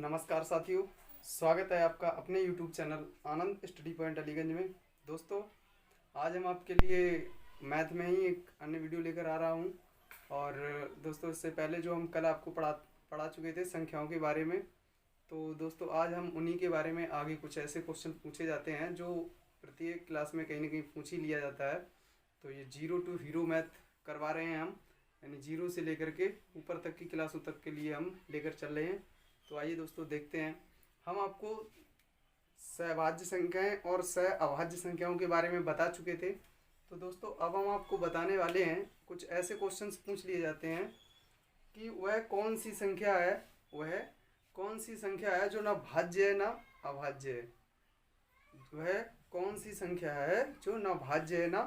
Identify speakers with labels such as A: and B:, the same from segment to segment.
A: नमस्कार साथियों, स्वागत है आपका अपने YouTube चैनल आनंद स्टडी पॉइंट अलीगंज में। दोस्तों, आज हम आपके लिए मैथ में ही एक अन्य वीडियो लेकर आ रहा हूँ। और दोस्तों, इससे पहले जो हम कल आपको पढ़ा चुके थे संख्याओं के बारे में, तो दोस्तों आज हम उन्हीं के बारे में आगे कुछ ऐसे क्वेश्चन पूछे जाते हैं जो प्रत्येक क्लास में कहीं ना कहीं पूछ ही लिया जाता है। तो ये 0 to हीरो मैथ करवा रहे हैं हम, यानी 0 से लेकर के ऊपर तक की क्लासों तक के लिए हम लेकर चल रहे हैं। तो आइए दोस्तों देखते हैं। हम आपको सहभाज्य संख्याएं और सह अभाज्य संख्याओं के बारे में बता चुके थे। तो दोस्तों अब हम आपको बताने वाले हैं, कुछ ऐसे क्वेश्चंस पूछ लिए जाते हैं कि वह कौन सी संख्या है जो ना भाज्य है ना अभाज्य है। वह कौन सी संख्या है जो ना भाज्य है ना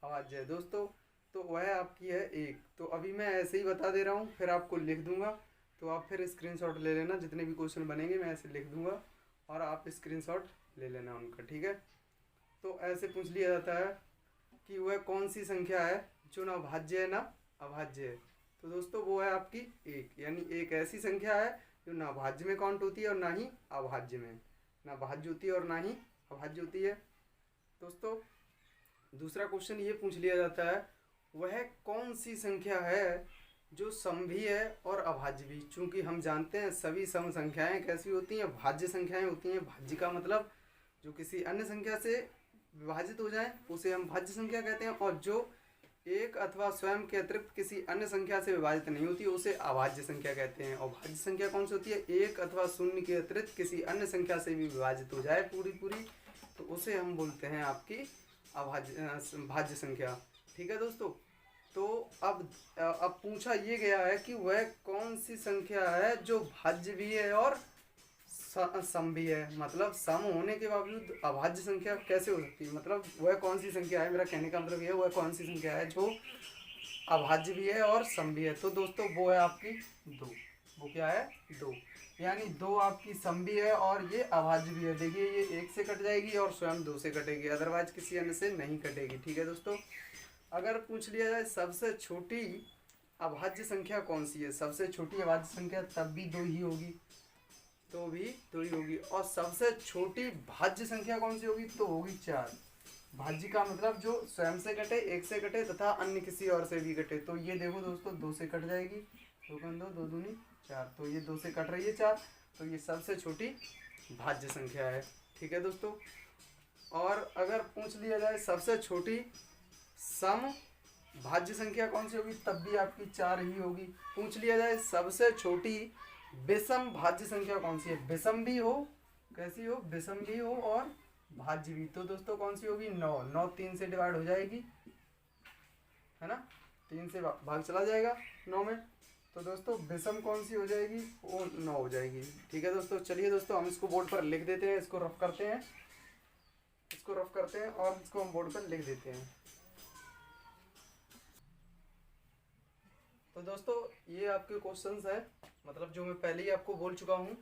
A: अभाज्य है दोस्तों। तो वह आपकी है 1। तो अभी मैं ऐसे ही बता दे रहा हूँ, फिर आपको लिख दूंगा, तो आप फिर स्क्रीनशॉट ले लेना। जितने भी क्वेश्चन बनेंगे मैं ऐसे लिख दूंगा और आप स्क्रीनशॉट ले लेना उनका, ठीक है। तो ऐसे पूछ लिया जाता है कि वह कौन सी संख्या है जो ना भाज्य है ना अभाज्य है। तो दोस्तों वो है आपकी 1, यानी एक ऐसी संख्या है जो ना भाज्य में काउंट होती है और ना ही अभाज्य में, ना भाज्य होती है और ना ही अभाज्य होती है। दोस्तों दूसरा क्वेश्चन ये पूछ लिया जाता है, वह कौन सी संख्या है जो सम भी है और अभाज्य भी। चूंकि हम जानते हैं सभी सम संख्याएं कैसी होती हैं, भाज्य संख्याएं होती हैं। भाज्य का मतलब जो किसी अन्य संख्या से विभाजित हो जाए उसे हम भाज्य संख्या कहते हैं, और जो एक अथवा स्वयं के अतिरिक्त किसी अन्य संख्या से विभाजित नहीं होती उसे अभाज्य संख्या कहते हैं। और भाज्य संख्या कौन सी होती है, एक अथवा शून्य के अतिरिक्त किसी अन्य संख्या से भी विभाजित हो जाए पूरी, तो उसे हम बोलते हैं आपकी भाज्य संख्या, ठीक है दोस्तों। तो अब पूछा ये गया है कि वह कौन सी संख्या है जो भाज्य भी है और सम भी है। मतलब सम होने के बावजूद अभाज्य संख्या कैसे हो सकती है, मतलब वह कौन सी संख्या है, मेरा कहने का मतलब ये है वह कौन सी संख्या है जो अभाज्य भी है और सम भी है। तो दोस्तों वो है आपकी 2। वो क्या है, 2, यानी 2 आपकी सम भी है और ये अभाज्य भी है। देखिए ये 1 से कट जाएगी और स्वयं 2 से कटेगी, अदरवाइज किसी अन्य से नहीं कटेगी, ठीक है दोस्तों। अगर पूछ लिया जाए सबसे छोटी अभाज्य संख्या कौन सी है, सबसे छोटी अभाज्य संख्या तब भी 2 ही होगी, तो भी 2 ही होगी। और सबसे छोटी भाज्य संख्या कौन सी होगी, तो होगी 4। भाज्य का मतलब जो स्वयं से कटे, 1 से कटे तथा अन्य किसी और से भी कटे। तो ये देखो दोस्तों 2 से कट जाएगी, 2 × 2 2 दूनी 4, तो ये 2 से कट रही है 4, तो ये सबसे छोटी भाज्य संख्या है, ठीक है दोस्तों। और अगर पूछ लिया जाए सबसे छोटी सम भाज्य संख्या कौन सी होगी, तब भी आपकी 4 ही होगी। पूछ लिया जाए सबसे छोटी विषम भाज्य संख्या कौन सी है, विषम भी हो, कैसी हो, विषम भी हो और भाज्य भी, तो दोस्तों कौन सी होगी, 9। 9 3 से डिवाइड हो जाएगी, है ना, 3 से भाग चला जाएगा 9 में, तो दोस्तों विषम कौन सी हो जाएगी, वो 9 हो जाएगी, ठीक है दोस्तों। चलिए दोस्तों हम इसको बोर्ड पर लिख देते हैं, इसको रफ करते हैं और इसको हम बोर्ड पर लिख देते हैं। तो दोस्तों ये आपके क्वेश्चंस है, मतलब जो मैं पहले ही आपको बोल चुका हूँ,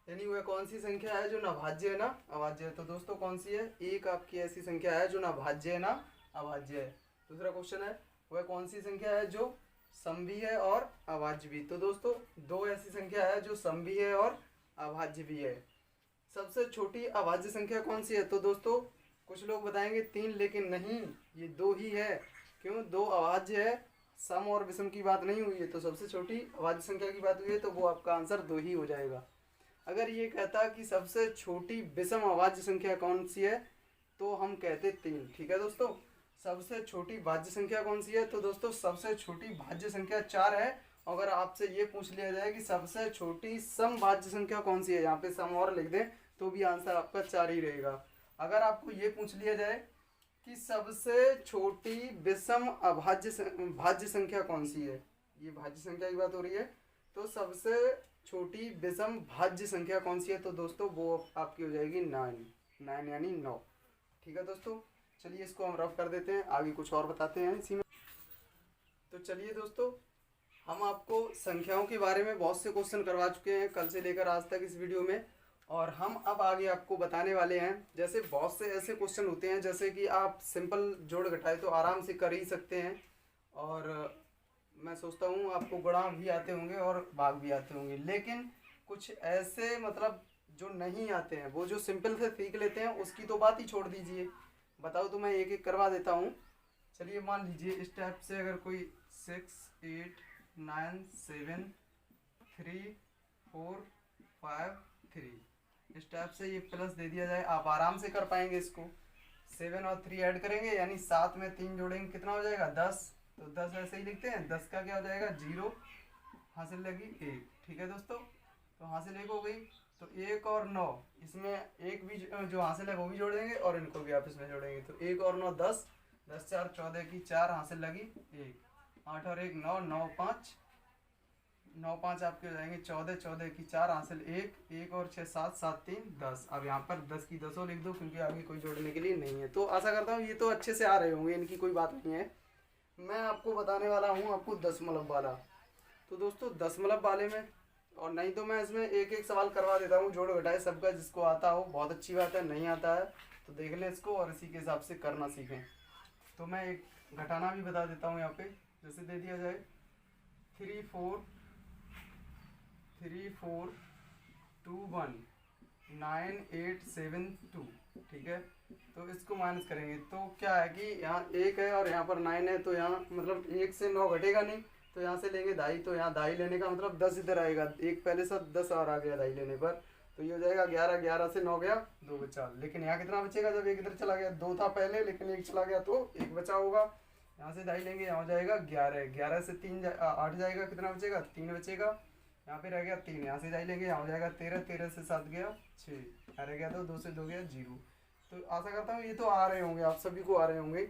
A: यानी वह कौन सी संख्या है जो ना भाज्य है ना अभाज्य है। तो दोस्तों कौन सी है, एक आपकी ऐसी संख्या है जो ना भाज्य है ना अभाज्य है। दूसरा क्वेश्चन है वह कौन सी संख्या है जो सम भी है और अभाज्य भी। तो दोस्तों 2 ऐसी संख्या है जो सम भी है और अभाज्य भी है। सबसे छोटी अभाज्य संख्या कौन सी है, तो दोस्तों कुछ लोग बताएंगे 3, लेकिन नहीं, ये 2 ही है। क्यों, 2 अभाज्य है, सम और विषम की बात नहीं हुई है, तो सबसे छोटी अभाज्य संख्या की बात हुई है, तो वो आपका आंसर 2 ही हो जाएगा। अगर ये कहता कि सबसे छोटी विषम अभाज्य संख्या कौन सी है, तो हम कहते 3, ठीक है दोस्तों। सबसे छोटी भाज्य संख्या कौन सी है, तो दोस्तों सबसे छोटी भाज्य संख्या 4 है। अगर आपसे ये पूछ लिया जाए कि सबसे छोटी सम भाज्य संख्या कौन सी है, यहाँ पे सम और लिख दें तो भी आंसर आपका 4 ही रहेगा। अगर आपको ये पूछ लिया जाए कि सबसे छोटी विषम भाज्य संख्या कौन सी है, ये भाज्य संख्या की बात हो रही है, तो सबसे छोटी विषम भाज्य संख्या कौन सी है, तो दोस्तों वो आपकी हो जाएगी 9 यानी 9, ठीक है दोस्तों। चलिए इसको हम रफ कर देते हैं, आगे कुछ और बताते हैं इसी में। तो चलिए दोस्तों हम आपको संख्याओं के बारे में बहुत से क्वेश्चन करवा चुके हैं कल से लेकर आज तक इस वीडियो में, और हम अब आगे आपको बताने वाले हैं। जैसे बहुत से ऐसे क्वेश्चन होते हैं जैसे कि आप सिंपल जोड़ घटाए तो आराम से कर ही सकते हैं, और मैं सोचता हूँ आपको गुणा भी आते होंगे और भाग भी आते होंगे, लेकिन कुछ ऐसे मतलब जो नहीं आते हैं, वो जो सिंपल से सीख लेते हैं उसकी तो बात ही छोड़ दीजिए। बताओ तो मैं एक एक करवा देता हूँ। चलिए मान लीजिए इस टाइप से अगर कोई 6 8 9 7 3 4 5 3 इस टाइप से ये प्लस दे दिया जाए, आप आराम से कर पाएंगे इसको। 7 और 3 ऐड करेंगे यानी 7 में 3 जोड़ेंगे कितना हो जाएगा 10। तो 10 ऐसे ही लिखते हैं, 10 का क्या हो जाएगा 0, हासिल लगी 1। ठीक है दोस्तों, तो हासिल 1 हो गई। तो 1 और 9 इसमें एक भी जो हासिल है वो भी जोड़ देंगे और इनको भी आपस में जोड़ेंगे। तो 1 और 9 10, 10 4 14 की 4 हासिल लगी 1, 8 और 1 9, 9 5, 9 5 आपके हो जाएंगे 14, 14 की 4 हासिल 1, 1 और 6 7, 7 3 10। अब यहाँ पर 10 की 10 लिख दो क्योंकि आगे कोई जोड़ने के लिए नहीं है। तो आशा करता हूँ ये तो अच्छे से आ रहे होंगे, इनकी कोई बात नहीं है। मैं आपको बताने वाला हूँ आपको दशमलव वाला। तो दोस्तों दशमलव वाले में, और नहीं तो मैं इसमें एक एक सवाल करवा देता हूँ जोड़ घटाए सबका, जिसको आता हो बहुत अच्छी बात है, नहीं आता है तो देख लें इसको और इसी के हिसाब से करना सीखें। तो मैं एक घटाना भी बता देता हूँ यहाँ पे, जैसे दे दिया जाए 3 4 3 4 2 1 9 8 7 2। ठीक है, तो इसको माइनस करेंगे तो क्या है कि यहाँ 1 है और यहाँ पर 9 है, तो यहाँ मतलब 1 से 9 घटेगा नहीं, तो यहाँ से लेंगे दाई, तो यहाँ दाई लेने का मतलब 10 इधर आएगा, एक पहले से 10 और आ गया दाई लेने पर, तो ये हो जाएगा 11, 11 से 9 गया 2 बचा। लेकिन यहाँ कितना बचेगा जब एक इधर चला गया, 2 था पहले लेकिन 1 चला गया तो 1 बचा होगा। यहाँ से दाई लेंगे, यहाँ हो जाएगा 11, 11 से 3 8 जाएगा, कितना बचेगा 3 बचेगा, यहाँ पे रह गया 3, यहाँ से दाई लेंगे, यहाँ हो जाएगा 13, 13 से 7 गया 6, यहाँ रह गया तो 2 से 2 गया 0। तो आशा करता हूँ ये तो आ रहे होंगे, आप सभी को आ रहे होंगे,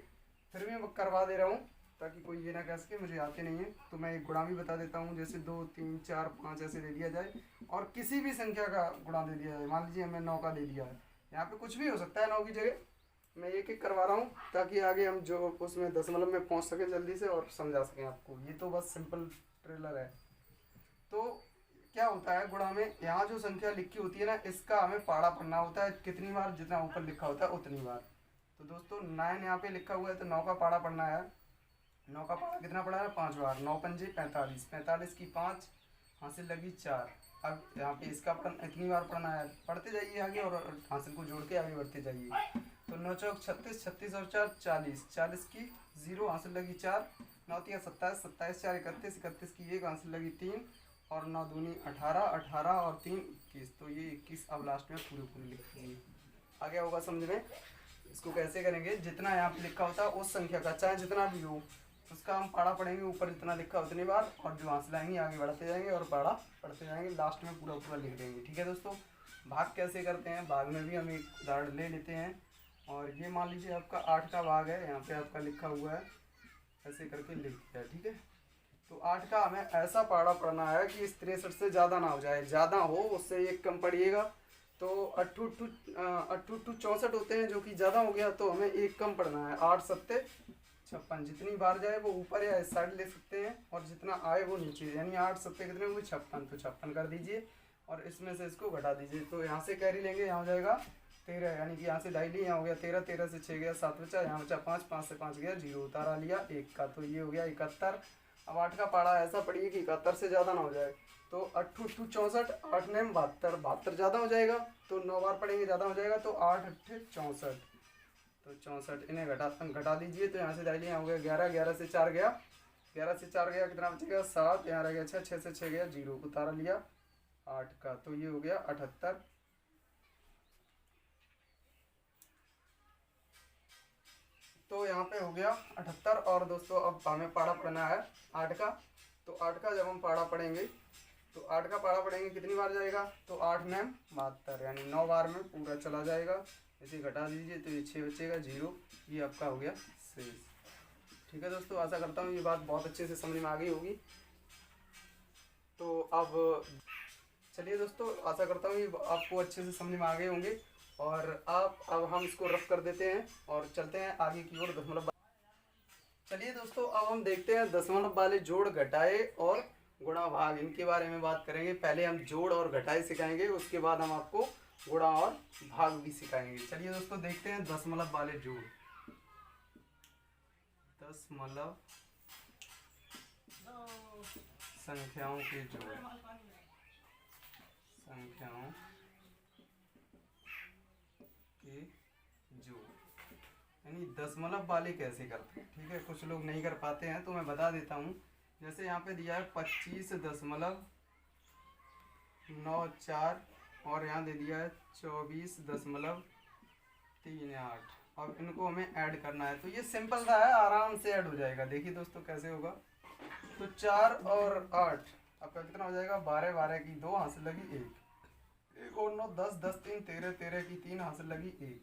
A: फिर भी मैं करवा दे रहा हूँ ताकि कोई ये ना कह सके मुझे आते नहीं है। तो मैं एक गुणा भी बता देता हूँ, जैसे 2 3 4 5 ऐसे दे दिया जाए और किसी भी संख्या का गुणा दे दिया जाए। मान लीजिए हमें 9 का दे दिया है, यहाँ पे कुछ भी हो सकता है 9 की जगह, मैं एक एक करवा रहा हूँ ताकि आगे हम जो उसमें दशमलव में पहुँच सके जल्दी से और समझा सकें आपको। ये तो बस सिंपल ट्रेलर है। तो क्या होता है गुणा में, यहाँ जो संख्या लिखी होती है ना, इसका हमें पाड़ा पढ़ना होता है कितनी बार, जितना ऊपर लिखा होता है उतनी बार। तो दोस्तों 9 यहाँ पे लिखा हुआ है तो 9 का पाड़ा पढ़ना है, 9 का पाड़ा कितना पड़ा है 5 बार, 9 पंजे 45, 45 की 5 हासिल लगी 4। अब यहाँ पे इसका इतनी बार पढ़ना है, पढ़ते जाइए आगे और हासिल को जोड़ के आगे बढ़ते जाइए। तो 9 चौक 36, 36 और 4 40, 40 की 0 हासिल लगी 4, 9 तिया 27, 27 4 31, 31 की 1 हासिल लगी 3 और 9 दूनी 18, 18 और 3 21। तो ये 21 अब लास्ट में पूरे पूरे लिख दीजिए। आ गया होगा समझ में। इसको कैसे करेंगे, जितना यहाँ पे लिखा होता है उस संख्या का चाहे जितना भी हो उसका हम पाड़ा पढ़ेंगे, ऊपर जितना लिखा उतनी बार, और जो हासिल आएंगे आगे बढ़ते जाएंगे और पाड़ा पढ़ते जाएंगे, लास्ट में पूरा पूरा लिख देंगे। ठीक है दोस्तों, भाग कैसे करते हैं, भाग में भी हम एक उदाहरण ले लेते हैं। और ये मान लीजिए आपका 8 का भाग है, यहाँ पे आपका लिखा हुआ है, ऐसे करके लिख दिया। ठीक है, तो 8 का हमें ऐसा पाड़ा पढ़ना है कि इस 63 से ज़्यादा ना हो जाए, ज़्यादा हो उससे एक कम पढ़िएगा। तो 8 8 64 होते हैं, जो कि ज़्यादा हो गया तो हमें एक कम पढ़ना है। 8 7 56, जितनी बार जाए वो ऊपर या इस साइड ले सकते हैं और जितना आए वो नीचे, यानी 8 7 कितने हुए 56, तो 56 कर दीजिए और इसमें से इसको घटा दीजिए। तो यहाँ से कैरी लेंगे, यहाँ हो जाएगा 13, यानी कि यहाँ से दाई ली, यहाँ हो गया 13, 13 से 6 गया 7 बचा, यहाँ बचा 5, 5 से 5 गया 0, उतारा लिया 1 का, तो ये हो गया 71। अब 8 का पाड़ा ऐसा पढ़िए कि 71 से ज़्यादा ना हो जाए। तो 8 8 64, 8 9 72, 72 ज़्यादा हो जाएगा तो 9 बार पढ़ेंगे ज़्यादा हो जाएगा, तो 8 8 64, तो 64 इन्हें घटा दीजिए। तो यहाँ से दाई लिया हो गया 11, 11 से 4 गया, 11 से 4 गया कितना बचेगा 7, यहाँ रह गया 6, 6 से 6 गया 0, उतारा लिया 8 का, तो ये हो गया 78। तो यहाँ पे हो गया 78। और दोस्तों अब हमें पाड़ा पढ़ना है 8 का। तो 8 का जब हम पाड़ा पढ़ेंगे तो 8 का पाड़ा पढ़ेंगे कितनी बार जाएगा, तो 8 9 72, यानी 9 बार में पूरा चला जाएगा। इसे घटा दीजिए तो ये 6 बचेगा 0, ये आपका हो गया शेष। ठीक है दोस्तों, आशा करता हूँ ये बात बहुत अच्छे से समझ में आ गई होगी। तो अब चलिए दोस्तों, आशा करता हूँ ये आपको अच्छे से समझ में आ गए होंगे। और अब हम इसको रफ कर देते हैं और चलते हैं आगे की ओर दशमलव। चलिए दोस्तों, अब हम देखते हैं दशमलव वाले जोड़ घटाए और गुणा भाग, इनके बारे में बात करेंगे। पहले हम जोड़ और घटाए सिखाएंगे, उसके बाद हम आपको गुणा और भाग भी सिखाएंगे। चलिए दोस्तों देखते हैं दशमलव वाले जोड़। दशमलव संख्याओं के जोड़, संख्याओं के जो यानी दशमलव वाले कैसे करते हैं, ठीक है। कुछ लोग नहीं कर पाते हैं तो मैं बता देता हूँ। जैसे यहाँ पे दिया है 25.94 और यहाँ दे दिया है 24.38। अब इनको हमें ऐड करना है, तो ये सिंपल सा है, आराम से ऐड हो जाएगा। देखिए दोस्तों कैसे होगा। तो 4 और 8 आपका कितना हो जाएगा, 12, 12 की 2 हासिल लगी 1, 1 और 9 10, 10 3 13, 13 की 3 हासिल लगी 1।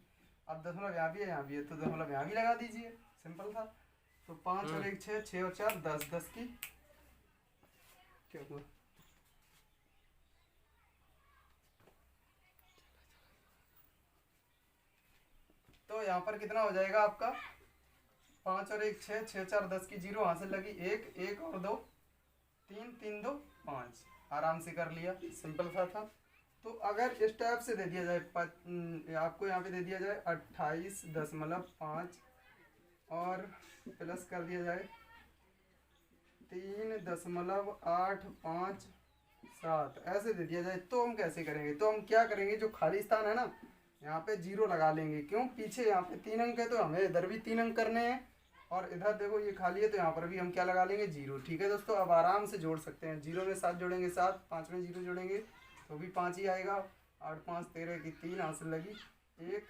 A: अब दशमलव यहाँ भी है, यहाँ भी है, तो दशमलव यहाँ भी लगा दीजिए, सिंपल था। तो 5 और 1 6, 6 और 4 10, 10 की क्या हुआ, तो यहाँ पर कितना हो जाएगा आपका 5 और 1 6, 6 4 10 की 0 हासिल लगी 1, 1 और 2 3, 3 2 5, आराम से कर लिया, सिंपल सा था। तो अगर इस टाइप से दे दिया जाए आपको यहाँ पे दे दिया जाए 28.5 और प्लस कर दिया जाए 3.857 ऐसे दे दिया जाए, तो हम कैसे करेंगे। तो हम क्या करेंगे, जो खाली स्थान है ना यहाँ पे 0 लगा लेंगे। क्यों, पीछे यहाँ पे 3 अंक है तो हमें इधर भी 3 अंक करने हैं, और इधर देखो ये खाली है तो यहाँ पर भी हम क्या लगा लेंगे 0। ठीक है दोस्तों, अब आराम से जोड़ सकते हैं। 0 में 7 जोड़ेंगे 7, 5 में 0 जोड़ेंगे तो भी 5 ही आएगा। 8 5 13 की 3 हासिल लगी 1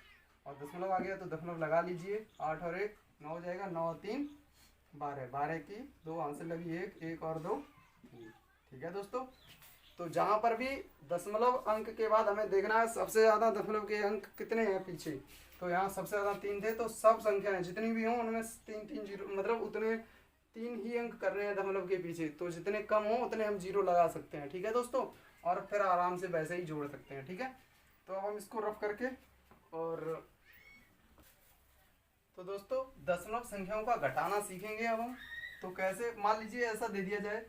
A: और दशमलव आ गया तो दशमलव लगा लीजिए। 8 और 1 9 हो जाएगा, 9 और 3 12, 12 की 2 हासिल लगी 1, 1 और 2 3। ठीक है दोस्तों, तो जहाँ पर भी दशमलव अंक के बाद हमें देखना है सबसे ज़्यादा दशमलव के अंक कितने हैं पीछे, तो यहाँ सबसे ज़्यादा 3 थे, तो सब संख्याएं जितनी भी हों उनमें 3 3 0 मतलब उतने 3 ही अंक कर रहे हैं दशमलव के पीछे, तो जितने कम हो उतने हम 0 लगा सकते हैं। ठीक है दोस्तों, और फिर आराम से वैसे ही जोड़ सकते हैं। ठीक है, तो अब हम इसको रफ करके और तो दोस्तों दशमलव संख्याओं का घटाना सीखेंगे अब हम। तो कैसे, मान लीजिए ऐसा दे दिया जाए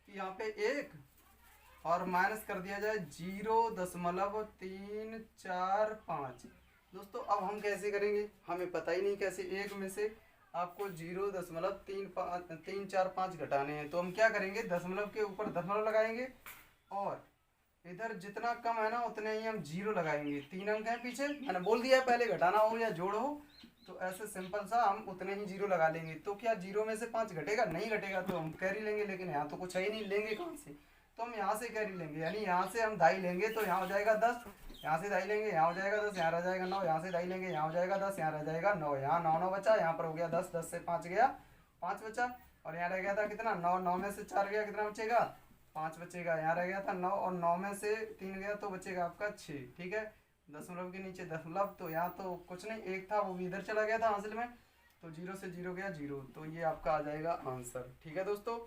A: कि यहाँ पे 1 और माइनस कर दिया जाए 0.345। दोस्तों अब हम कैसे करेंगे, हमें पता ही नहीं कैसे। 1 में से आपको 0.345 घटाने हैं, तो हम क्या करेंगे, दशमलव के ऊपर दशमलव लगाएंगे और इधर जितना कम है ना उतने ही हम 0 लगाएंगे। 3 अंक हैं पीछे, मैंने बोल दिया पहले, घटाना हो या जोड़ हो तो ऐसे सिंपल सा हम उतने ही 0 लगा लेंगे। तो क्या 0 में से 5 घटेगा, नहीं घटेगा, तो हम कैरी लेंगे, लेकिन यहाँ तो कुछ है ही नहीं, लेंगे कहाँ से, तो हम यहाँ से कैरी लेंगे, यानी यहाँ से हम दाई लेंगे तो यहाँ हो जाएगा 10, यहाँ से दाई लेंगे यहाँ हो जाएगा 10, यहाँ रह जाएगा 9, यहाँ से दाई लेंगे यहाँ हो जाएगा 10, यहाँ रह जाएगा 9, यहाँ 9 9 बचा, यहाँ पर हो गया 10, 10 से 5 गया 5 बचा, और यहाँ रह गया था कितना 9, 9 में से 4 गया कितना बचेगा 5 बचेगा, यहाँ रह गया था 9 और 9 में से 3 गया तो बचेगा आपका 6। ठीक है, दशमलव के नीचे दशमलव, तो यहाँ तो कुछ नहीं, 1 था वो भी इधर चला गया था हासिल में, तो 0 से 0 गया 0, तो ये आपका आ जाएगा आंसर। ठीक है दोस्तों,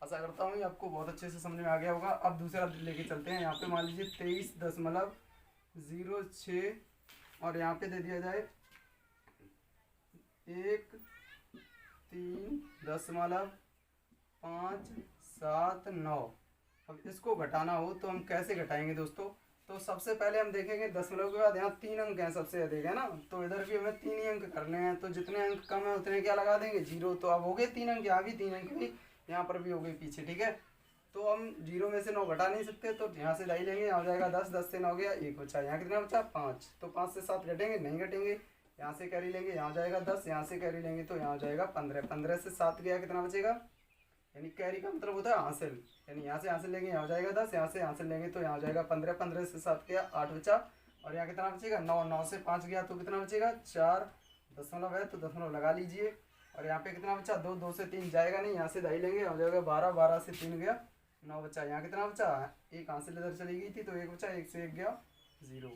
A: आशा करता हूँ ये आपको बहुत अच्छे से समझ में आ गया होगा। अब दूसरा लेके चलते हैं। यहाँ पे मान लीजिए 23.06 और यहाँ पे दे दिया जाए 13.579। अब इसको घटाना हो तो हम कैसे घटाएंगे दोस्तों, तो सबसे पहले हम देखेंगे दशमलव के बाद यहाँ 3 अंक हैं सबसे अधिक है ना, तो इधर भी हमें 3 ही अंक करने हैं, तो जितने अंक कम है उतने क्या लगा देंगे 0, तो अब हो गए 3 अंक, यहाँ भी 3 अंक भी यहाँ पर भी हो गई पीछे। ठीक है, तो हम 0 में से 9 घटा नहीं सकते, तो यहाँ से दाई लेंगे, यहाँ हो जाएगा 10, 10 से 9 गया 1 बचा, यहाँ कितना बचा 5, तो 5 से 7 घटेंगे नहीं घटेंगे, यहाँ से कैरी लेंगे यहाँ हो जाएगा 10, यहाँ से कैरी लेंगे तो यहाँ हो जाएगा 15, 15 से 7 गया कितना बचेगा, यानी कैरी का मतलब होता है हासिल, यानी यहाँ से हासिल लेंगे यहाँ हो जाएगा 10, यहाँ से हासिल लेंगे तो यहाँ हो जाएगा 15, 15 से 7 गया 8 बचा, और यहाँ कितना बचेगा 9, 9 से 5 गया तो कितना बचेगा 4, दशमलव है तो दशमलव लगा लीजिए, और यहाँ पे कितना बचा 2, 2 से 3 जाएगा नहीं, यहाँ से दाई लेंगे हो जाएगा 12, 12 से 3 गया 9 बचा, यहाँ कितना बचा 1 हासिल इधर चली गई थी तो 1 बचा, 1 से 1 गया 0।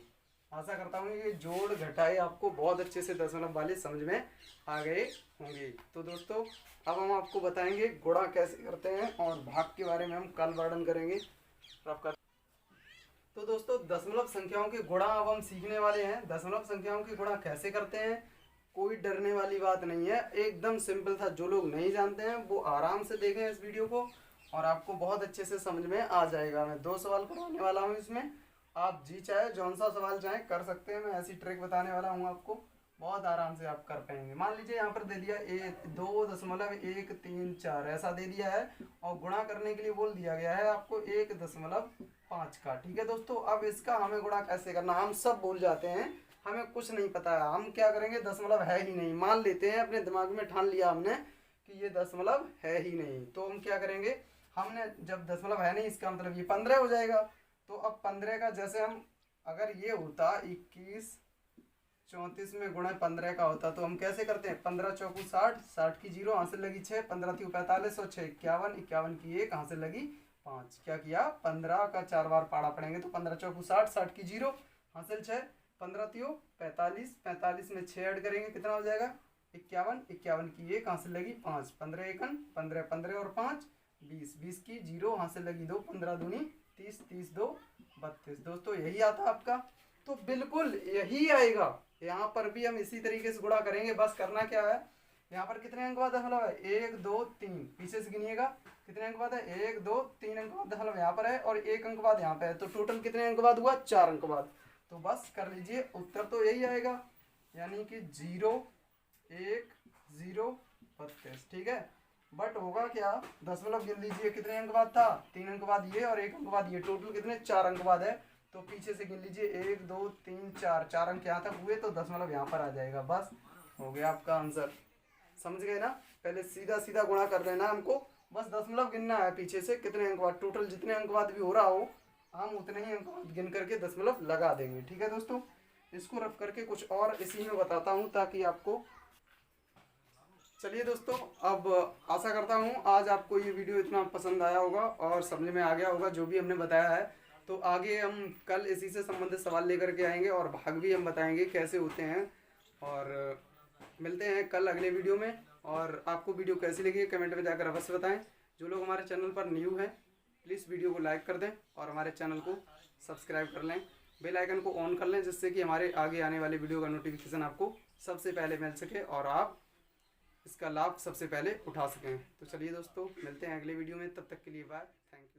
A: आशा करता हूँ ये जोड़ घटाए आपको बहुत अच्छे से दशमलव वाले समझ में आ गए होंगे। तो दोस्तों अब हम आपको बताएंगे गुणा कैसे करते हैं, और भाग के बारे में हम कल वर्णन करेंगे। तो दोस्तों दशमलव संख्याओं के गुणा अब हम सीखने वाले हैं। दशमलव संख्याओं के गुणा कैसे करते हैं, कोई डरने वाली बात नहीं है, एकदम सिंपल था। जो लोग नहीं जानते हैं वो आराम से देखें इस वीडियो को और आपको बहुत अच्छे से समझ में आ जाएगा। मैं 2 सवाल करवाने वाला हूँ इसमें, आप जी चाहे जौन सा सवाल चाहें कर सकते हैं, मैं ऐसी ट्रिक बताने वाला हूँ आपको बहुत आराम से आप कर पाएंगे। मान लीजिए यहाँ पर दे दिया 2.134 ऐसा दे दिया है और गुणा करने के लिए बोल दिया गया है आपको 1.5 का। ठीक है दोस्तों, अब इसका हमें गुणा कैसे करना हम सब भूल जाते हैं, हमें कुछ नहीं पता है। हम क्या करेंगे, दशमलव है ही नहीं, मान लेते हैं, अपने दिमाग में ठान लिया हमने कि ये दशमलव है ही नहीं, तो हम क्या करेंगे, हमने जब दशमलव है नहीं इसका मतलब ये 15 हो जाएगा। तो अब 15 का जैसे हम, अगर ये होता 21 34 में गुणा 15 का होता तो हम कैसे करते हैं, 15 चौकू 60, 60 की 0 हासिल लगी 6, 15 थी 45 और 6 51, 51 की 1 हासिल लगी 5। क्या किया, 15 का 4 बार पाड़ा पड़ेंगे तो 15 चौकू 60, 60 की 0 हासिल 6, 15 थी 45, 45 में 6 ऐड करेंगे कितना हो जाएगा 51, 51 की 1 हासिल लगी 5, 15 एकन 15, 15 और 5 20, 20 की 0 हासिल लगी 2, 15 दूनी 30, 30 दो 32। दोस्तों यही आता आपका, तो बिल्कुल यही आएगा। यहाँ पर भी हम इसी तरीके से गुणा करेंगे, बस करना क्या है, यहाँ पर कितने अंक बाद दशमलव है 1 2 3, पीछे से गिनिएगा कितने अंक बाद है 1 2 3 अंक बाद दशमलव यहाँ पर है और 1 अंक बाद यहाँ पे है, तो टोटल कितने अंक बाद हुआ 4 अंक बाद। तो बस कर लीजिए, उत्तर तो यही आएगा, यानी कि 0 1 0 32। ठीक है, बट होगा क्या, दशमलव गिन लीजिए कितने अंक बाद था 3 अंक बाद ये और 1 अंक बाद ये, टोटल कितने 4 अंक बाद है। तो पीछे से गिन लीजिए 1 2 3 4, 4 अंक यहाँ तक हुए तो दशमलव यहाँ पर आ जाएगा। बस हो गया आपका आंसर, समझ गए ना। पहले सीधा सीधा गुणा कर लेना हमको, बस दशमलव गिनना है पीछे से कितने अंक बाद, टोटल जितने अंक बाद भी हो रहा हो हम उतने ही अंक गिन करके दशमलव लगा देंगे। ठीक है दोस्तों, इसको रफ करके कुछ और इसी में बताता हूँ ताकि आपको, चलिए दोस्तों, अब आशा करता हूँ आज आपको ये वीडियो इतना पसंद आया होगा और समझ में आ गया होगा जो भी हमने बताया है। तो आगे हम कल इसी से संबंधित सवाल लेकर के आएंगे और भाग भी हम बताएंगे कैसे होते हैं। और मिलते हैं कल अगले वीडियो में। और आपको वीडियो कैसी लगी कमेंट में जाकर अवश्य बताएं। जो लोग हमारे चैनल पर न्यू हैं प्लीज़ वीडियो को लाइक कर दें और हमारे चैनल को सब्सक्राइब कर लें, बेल आइकन को ऑन कर लें, जिससे कि हमारे आगे आने वाले वीडियो का नोटिफिकेशन आपको सबसे पहले मिल सके और आप इसका लाभ सबसे पहले उठा सकें। तो चलिए दोस्तों, मिलते हैं अगले वीडियो में, तब तक के लिए बाय, थैंक यू।